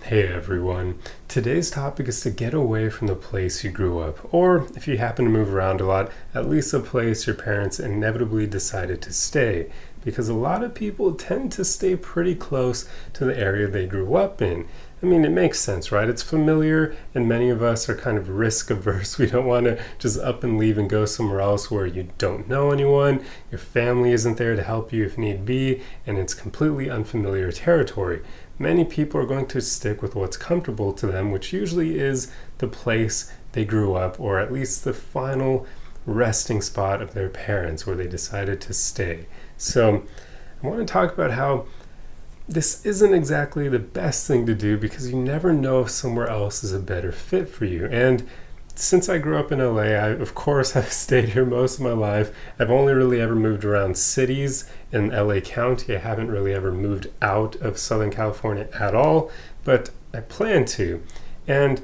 Hey everyone. Today's topic is to get away from the place you grew up, or if you happen to move around a lot, at least a place your parents inevitably decided to stay, because a lot of people tend to stay pretty close to the area they grew up in. I mean, it makes sense, right? It's familiar, and many of us are kind of risk averse. We don't want to just up and leave and go somewhere else where you don't know anyone, your family isn't there to help you if need be, and it's completely unfamiliar territory. Many people are going to stick with what's comfortable to them, which usually is the place they grew up, or at least the final resting spot of their parents where they decided to stay. So I want to talk about how this isn't exactly the best thing to do because you never know if somewhere else is a better fit for you. And since I grew up in LA, of course I've stayed here most of my life. I've only really ever moved around cities in LA County. I haven't really ever moved out of Southern California at all, but I plan to. And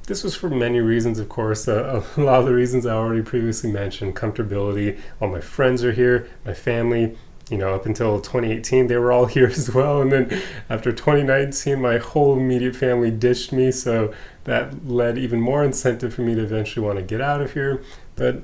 this was for many reasons, of course. A lot of the reasons I already previously mentioned: comfortability. All my friends are here, my family. Up until 2018, they were all here as well. And then after 2019, my whole immediate family ditched me. So that led even more incentive for me to eventually want to get out of here. But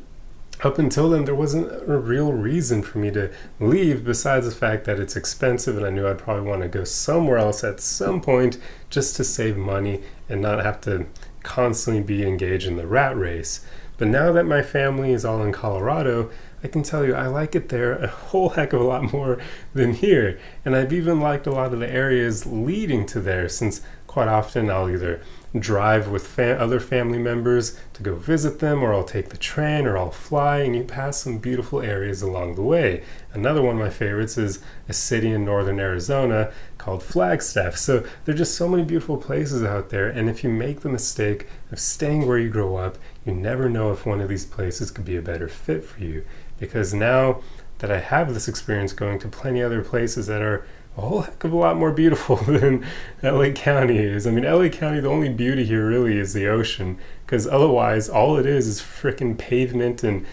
up until then, there wasn't a real reason for me to leave besides the fact that it's expensive and I knew I'd probably want to go somewhere else at some point just to save money and not have to constantly be engaged in the rat race. But now that my family is all in Colorado, I can tell you I like it there a whole heck of a lot more than here. And I've even liked a lot of the areas leading to there, since quite often I'll either drive with other family members to go visit them, or I'll take the train, or I'll fly, and you pass some beautiful areas along the way. Another one of my favorites is a city in northern Arizona called Flagstaff. So there are just so many beautiful places out there, and if you make the mistake of staying where you grow up, you never know if one of these places could be a better fit for you. Because now that I have this experience going to plenty other places that are a whole heck of a lot more beautiful than LA County is. I mean, LA County, the only beauty here really is the ocean, because otherwise all it is frickin' pavement and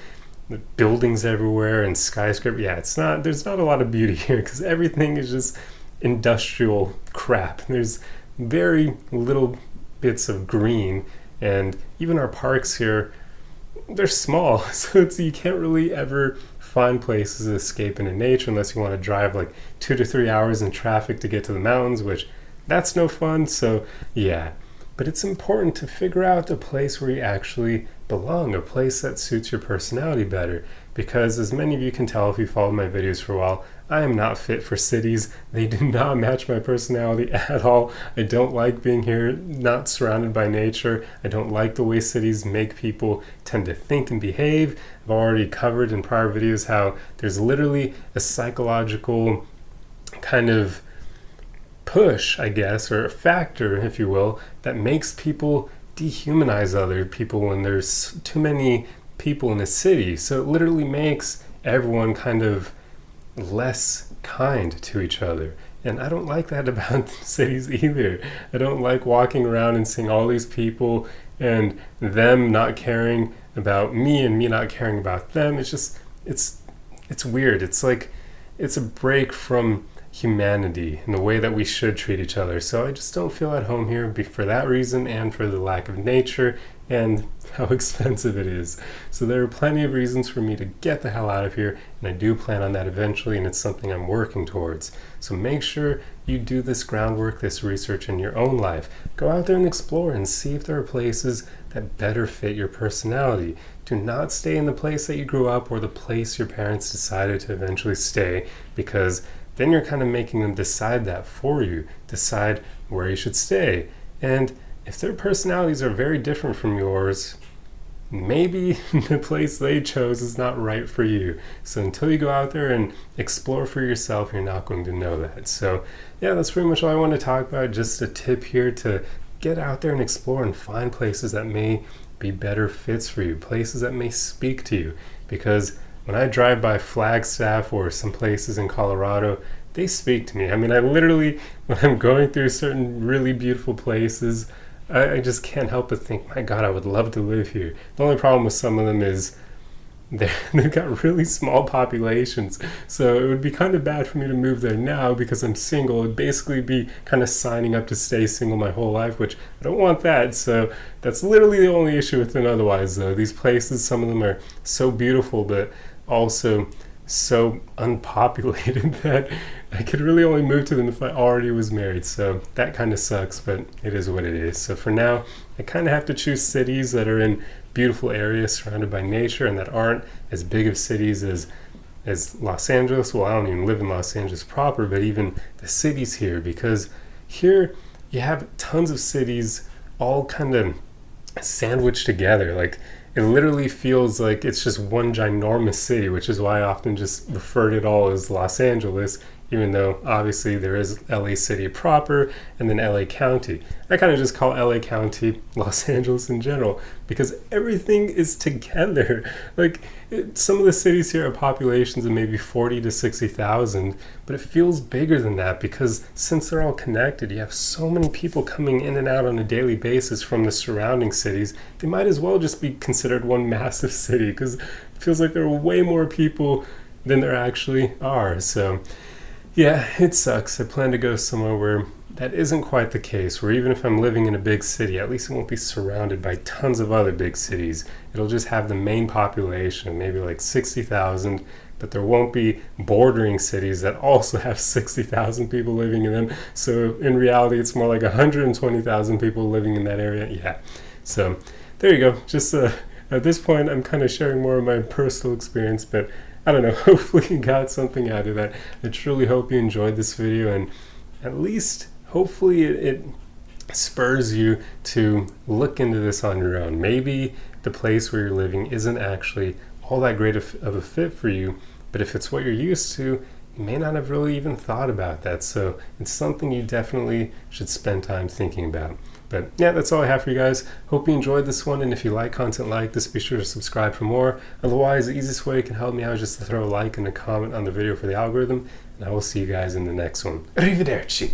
the buildings everywhere and skyscraper. Yeah, there's not a lot of beauty here because everything is just industrial crap. There's very little bits of green, and even our parks here, they're small, so you can't really ever find places to escape into nature unless you want to drive like 2 to 3 hours in traffic to get to the mountains, which that's no fun. So yeah, but it's important to figure out a place where you actually belong, a place that suits your personality better, because as many of you can tell if you followed my videos for a while, I am not fit for cities. They do not match my personality at all. I don't like being here, not surrounded by nature. I don't like the way cities make people tend to think and behave. I've already covered in prior videos how there's literally a psychological kind of push, I guess, or a factor, if you will, that makes people dehumanize other people when there's too many people in a city. So it literally makes everyone kind of less kind to each other. And I don't like that about cities either. I don't like walking around and seeing all these people and them not caring about me and me not caring about them. It's weird. It's like it's a break from humanity and the way that we should treat each other. So I just don't feel at home here for that reason, and for the lack of nature and how expensive it is. So there are plenty of reasons for me to get the hell out of here, and I do plan on that eventually, and it's something I'm working towards. So make sure you do this groundwork, this research in your own life. Go out there and explore and see if there are places that better fit your personality. Do not stay in the place that you grew up or the place your parents decided to eventually stay, because then you're kind of making them decide that for you, decide where you should stay. And if their personalities are very different from yours, maybe the place they chose is not right for you. So until you go out there and explore for yourself, you're not going to know that. So yeah, that's pretty much all I want to talk about. Just a tip here to get out there and explore and find places that may be better fits for you, places that may speak to you. Because when I drive by Flagstaff or some places in Colorado, they speak to me. I mean, I literally, when I'm going through certain really beautiful places, I just can't help but think, my God, I would love to live here. The only problem with some of them is they've got really small populations. So it would be kind of bad for me to move there now because I'm single. It'd basically be kind of signing up to stay single my whole life, which I don't want that. So that's literally the only issue with it otherwise, though. These places, some of them are so beautiful, but also so unpopulated that I could really only move to them if I already was married. So that kind of sucks, but it is what it is. So for now, I kind of have to choose cities that are in beautiful areas surrounded by nature and that aren't as big of cities as Los Angeles. Well, I don't even live in Los Angeles proper, but even the cities here, because here you have tons of cities all kind of sandwiched together. Like, it literally feels like it's just one ginormous city, which is why I often just refer to it all as Los Angeles, even though obviously there is LA City proper and then LA County. I kind of just call LA County Los Angeles in general because everything is together. Like, some of the cities here have populations of maybe 40 to 60,000, but it feels bigger than that because since they're all connected, you have so many people coming in and out on a daily basis from the surrounding cities. They might as well just be considered one massive city because it feels like there are way more people than there actually are. So yeah, it sucks. I plan to go somewhere where that isn't quite the case, where even if I'm living in a big city, at least it won't be surrounded by tons of other big cities. It'll just have the main population, maybe like 60,000, but there won't be bordering cities that also have 60,000 people living in them. So in reality, it's more like 120,000 people living in that area. Yeah, so there you go. Just at this point, I'm kind of sharing more of my personal experience, but I don't know, hopefully you got something out of that. I truly hope you enjoyed this video, and at least hopefully it spurs you to look into this on your own. Maybe the place where you're living isn't actually all that great of a fit for you, but if it's what you're used to, you may not have really even thought about that. So it's something you definitely should spend time thinking about. But yeah, that's all I have for you guys. Hope you enjoyed this one, and if you like content like this, be sure to subscribe for more. Otherwise, the easiest way you can help me out is just to throw a like and a comment on the video for the algorithm, and I will see you guys in the next one. Arrivederci!